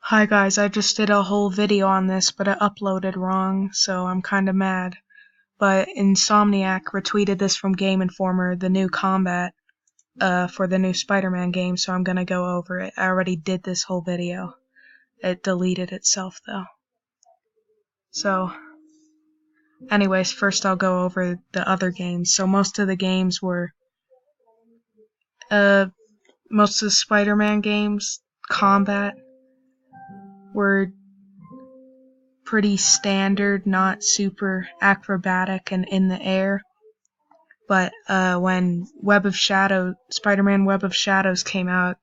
Hi guys, I just did a whole video on this, but I uploaded wrong, so I'm kinda mad. But Insomniac retweeted this from Game Informer, the new combat, for the new Spider-Man game, so I'm gonna go over it. I already did this whole video. It deleted itself though. So, anyways, first I'll go over the other games. So most of the games were, most of the Spider-Man games, combat, were pretty standard, not super acrobatic and in the air. But when Spider-Man Web of Shadows came out,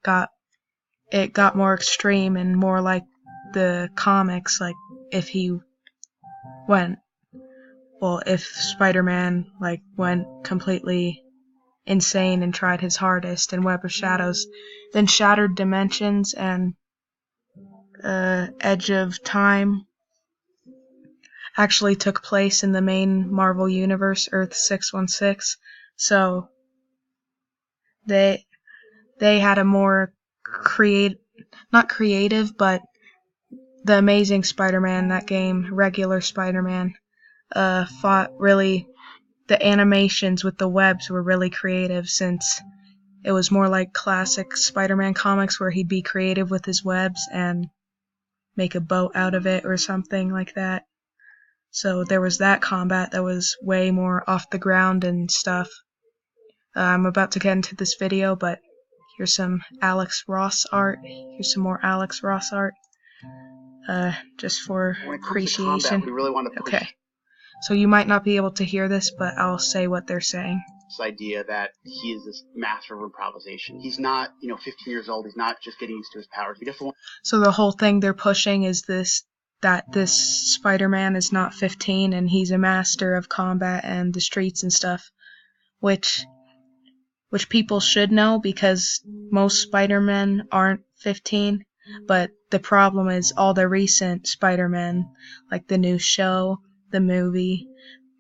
it got more extreme and more like the comics. Like if he went, if Spider-Man went completely insane and tried his hardest in Web of Shadows, then Shattered Dimensions and Edge of Time actually took place in the main Marvel Universe, Earth 616, so they had a more not creative, but the Amazing Spider-Man, that game, regular Spider-Man, the animations with the webs were really creative, since it was more like classic Spider-Man comics where he'd be creative with his webs and make a boat out of it or something like that. So there was that combat that was way more off the ground and stuff. I'm about to get into this video, but here's some Alex Ross art. Here's some more Alex Ross art. Just for appreciation. We really want to push okay. So you might not be able to hear this, but I'll say what they're saying. this idea that he is this master of improvisation. He's not, 15 years old. He's not just getting used to his powers. So the whole thing they're pushing is that this Spider-Man is not 15 and he's a master of combat and the streets and stuff, which people should know because most Spider-Men aren't 15, but the problem is all the recent Spider-Men, like the new show, the movie,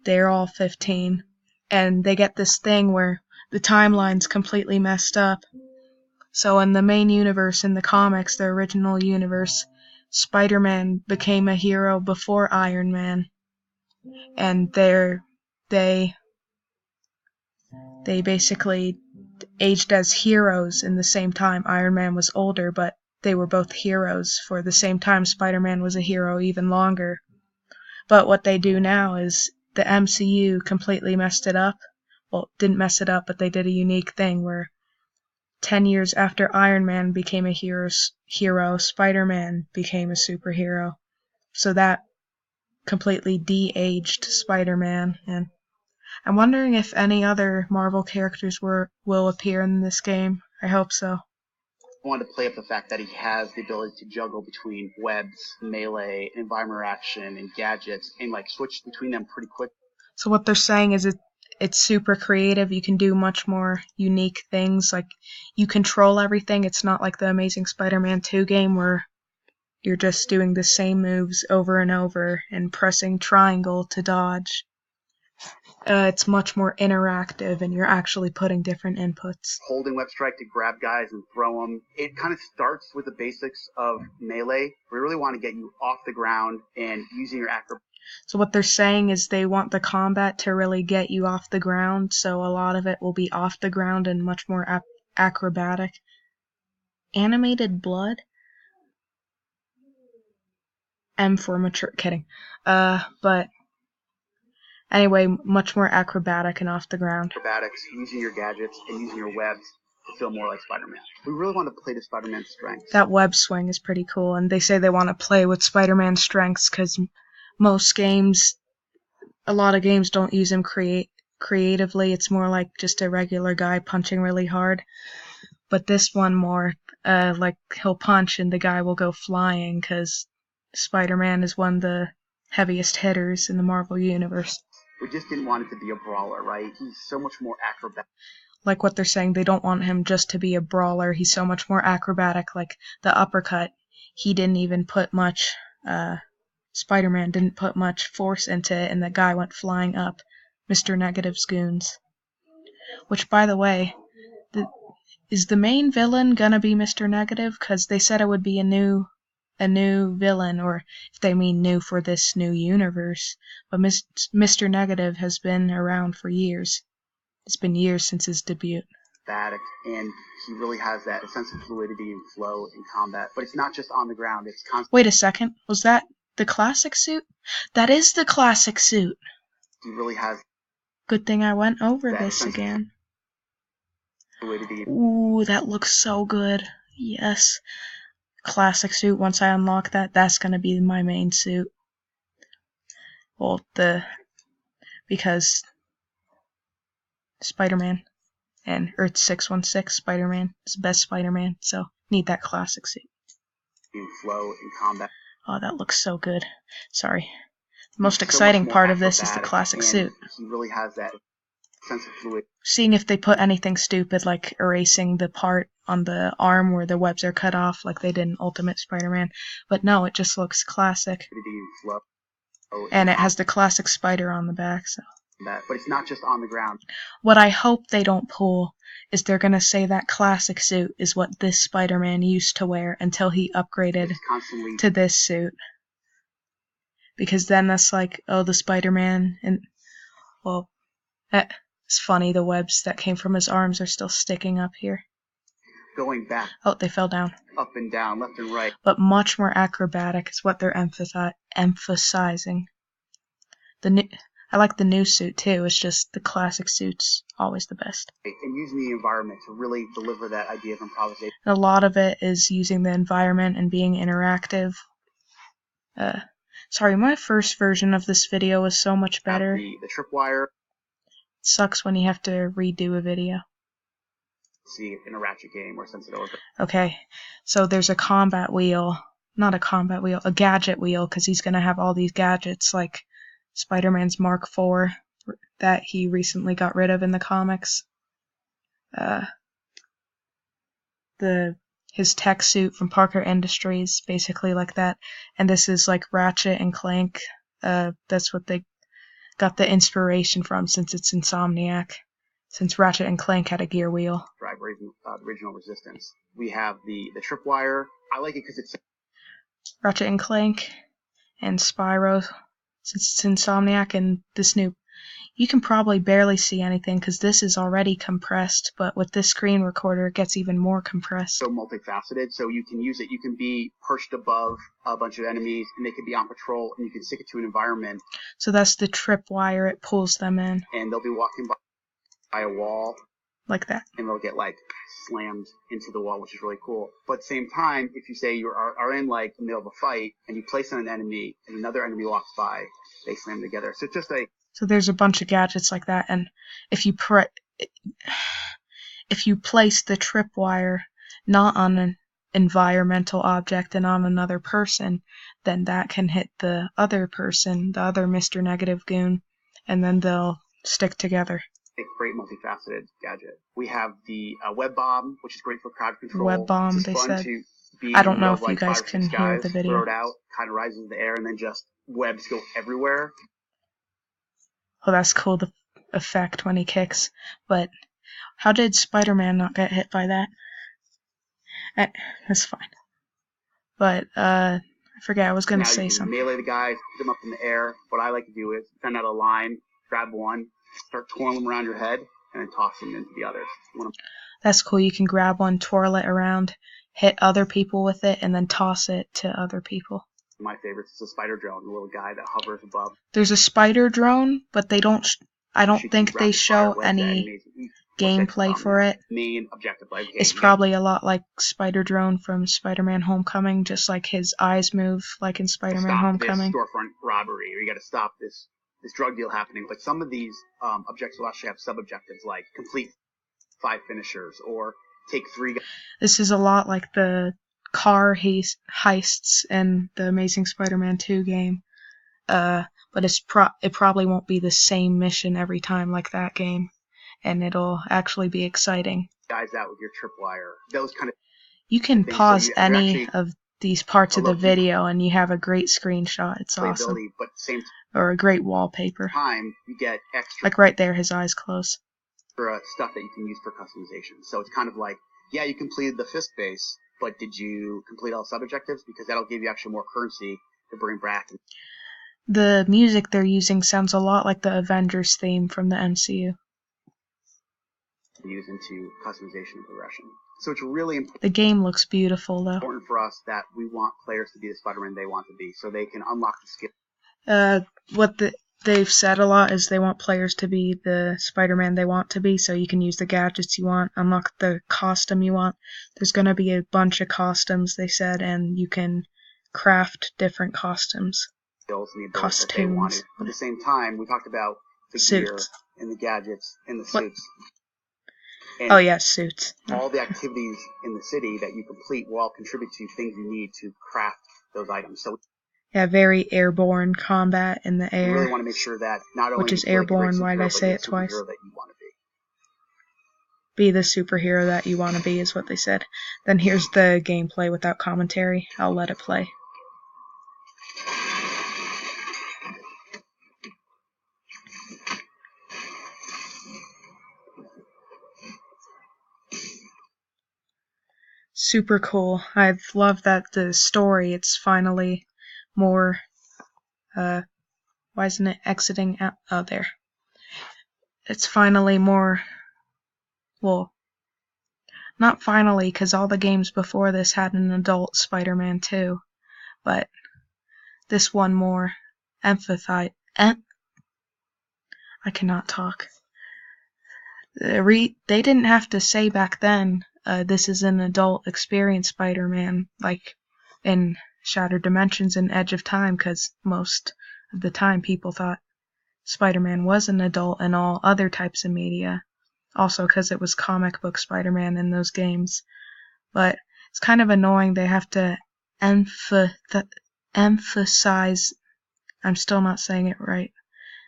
they're all 15, and they get this thing where the timeline's completely messed up. So in the main universe, in the comics, the original universe, Spider-Man became a hero before Iron Man, and they basically aged as heroes in the same time. Iron Man was older, but they were both heroes for the same time. Spider-Man was a hero even longer. But what they do now is the MCU completely messed it up. Well, didn't mess it up, but they did a unique thing where 10 years after Iron Man became a hero, Spider-Man became a superhero. So that completely de-aged Spider-Man, and I'm wondering if any other Marvel characters will appear in this game. I hope so. I wanted to play up the fact that he has the ability to juggle between webs, melee, environment action, and gadgets, and switch between them pretty quick. So what they're saying is it's super creative. You can do much more unique things. Like, you control everything. It's not like the Amazing Spider-Man 2 game where you're just doing the same moves over and over and pressing triangle to dodge. It's much more interactive, and you're actually putting different inputs. Holding web strike to grab guys and throw them. It kind of starts with the basics of melee. We really want to get you off the ground and using your acrobatics. So what they're saying is they want the combat to really get you off the ground, so a lot of it will be off the ground and much more acrobatic. Animated blood? M for mature. Kidding. But anyway, much more acrobatic and off the ground. Acrobatics, using your gadgets, and using your webs to feel more like Spider-Man. We really want to play to Spider-Man's strengths. That web swing is pretty cool, and they say they want to play with Spider-Man's strengths because a lot of games don't use him creatively. It's more like just a regular guy punching really hard. But this one more, he'll punch and the guy will go flying because Spider-Man is one of the heaviest hitters in the Marvel Universe. We just didn't want it to be a brawler, right? He's so much more acrobatic. Like what they're saying, they don't want him just to be a brawler. He's so much more acrobatic. Like the uppercut, he didn't even put much, Spider-Man didn't put much force into it, and the guy went flying up Mr. Negative's goons. Which, by the way, is the main villain gonna be Mr. Negative? Because they said it would be a new a new villain, or if they mean new for this new universe. But Mr. Negative has been around for years. It's been years since his debut. And he really has that sense of fluidity and flow in combat. But it's not just on the ground, it's constant. Wait a second, was that the classic suit? That is the classic suit! He really has... Good thing I went over this again. Fluidity. Ooh, that looks so good. Yes. Classic suit, once I unlock that, that's gonna be my main suit. Well, because Spider-Man and Earth 616 Spider-Man is the best Spider-Man, so need that classic suit. In flow in combat. Oh, that looks so good. Sorry. The most exciting part of this is the classic suit. He really has that sense of fluidity. Seeing if they put anything stupid like erasing the part on the arm where the webs are cut off like they did in Ultimate Spider-Man. But no, it just looks classic. And it has the classic spider on the back, so. But it's not just on the ground. What I hope they don't pull is they're gonna say that classic suit is what this Spider-Man used to wear until he upgraded to this suit. Because then that's like, oh, the Spider-Man, and, well, it's funny, the webs that came from his arms are still sticking up here. Going back. Oh, they fell down. Up and down, left and right. But much more acrobatic is what they're emphasizing. I like the new suit too, it's just the classic suit's always the best. And using the environment to really deliver that idea of improvisation. And a lot of it is using the environment and being interactive. Sorry, my first version of this video was so much better. The tripwire. It sucks when you have to redo a video. See in a Ratchet game or Sensitive. Okay, so there's a combat wheel. Not a combat wheel, a gadget wheel, because he's gonna have all these gadgets like Spider-Man's Mark IV that he recently got rid of in the comics. His tech suit from Parker Industries, basically like that. And this is like Ratchet and Clank. That's what they got the inspiration from, since it's Insomniac. Since Ratchet and Clank had a gear wheel. Drive original Resistance. We have the tripwire. I like it because it's Ratchet and Clank and Spyro. Since it's Insomniac and this new, you can probably barely see anything because this is already compressed, but with this screen recorder it gets even more compressed. So multifaceted, so you can use it. You can be perched above a bunch of enemies and they can be on patrol, and you can stick it to an environment. So that's the tripwire, it pulls them in. And they'll be walking by a wall. Like that. And they'll get like slammed into the wall, which is really cool. But at the same time, if you say you are in like the middle of a fight and you place on an enemy and another enemy walks by, they slam together. So it's just like. So there's a bunch of gadgets like that, and if you place the tripwire not on an environmental object and on another person, then that can hit the other person, the other Mr. Negative goon, and then they'll stick together. A great multifaceted gadget. We have the web bomb, which is great for crowd control. Web bomb, it's they fun said. To be I don't know if like you guys can hear the video. Throw it out, kind of rises in the air, and then just webs go everywhere. Oh, that's cool, the effect when he kicks. But how did Spider-Man not get hit by that? That's fine. But, I forget, I was gonna say something. Melee the guys, put them up in the air. What I like to do is send out a line, grab one, start twirling them around your head, and then toss them into the others. That's cool, you can grab one, twirl it around, hit other people with it, and then toss it to other people. My favorite is the spider drone, the little guy that hovers above. There's a spider drone, but I don't think they show any gameplay for it. Main objective, like it's probably a lot like Spider Drone from Spider-Man Homecoming, just like his eyes move like in Spider-Man Homecoming. Stop this storefront robbery, or you got to stop this drug deal happening. Like some of these objectives will actually have sub-objectives, like complete 5 finishers or take 3. This is a lot like the car heists in the Amazing Spider-Man 2 game. But it probably won't be the same mission every time like that game, and it'll actually be exciting. Guys out with your tripwire. Those kind of. You can pause any of these parts of the video, and you have a great screenshot. It's awesome. But same or a great wallpaper. Time you get extra. Like right there, his eyes close. For stuff that you can use for customization. So it's kind of like, yeah, you completed the fist base, but did you complete all sub-objectives? Because that'll give you actually more currency to bring back. The music they're using sounds a lot like the Avengers theme from the MCU. Use into customization and progression. So it's really important. The game looks beautiful, though. Important for us that we want players to be the Spider-Man they want to be, so they can unlock the skill. They've said a lot is they want players to be the Spider-Man they want to be, so you can use the gadgets you want, unlock the costume you want. There's going to be a bunch of costumes, they said, and you can craft different costumes. Skills and the abilities that they wanted. At the same time, we talked about the gear and the gadgets and the suits. And oh yeah, suits. All the activities in the city that you complete will all contribute to things you need to craft those items. So yeah, very airborne combat in the air. You really want to make sure that not only which is airborne, why did I say it twice? That you want to be the superhero that you want to be is what they said. Then here's the gameplay without commentary. I'll let it play. Super cool. I've loved that the story, it's finally more, why isn't it exiting out? Oh, there. It's finally more, well, not finally, because all the games before this had an adult Spider-Man too, but this one more I cannot talk. They didn't have to say back then, this is an adult experience Spider-Man, like in Shattered Dimensions and Edge of Time, because most of the time people thought Spider-Man was an adult in all other types of media, also because it was comic book Spider-Man in those games. But it's kind of annoying they have to emphasize, I'm still not saying it right,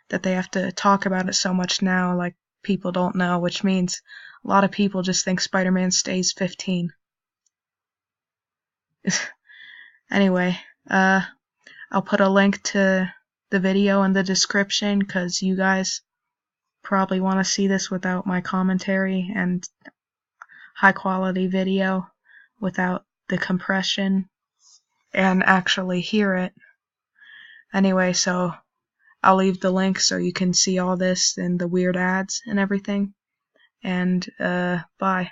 that they have to talk about it so much now, like people don't know, which means a lot of people just think Spider-Man stays 15. Anyway, I'll put a link to the video in the description because you guys probably want to see this without my commentary and high quality video without the compression and actually hear it. Anyway, so I'll leave the link so you can see all this and the weird ads and everything. And bye.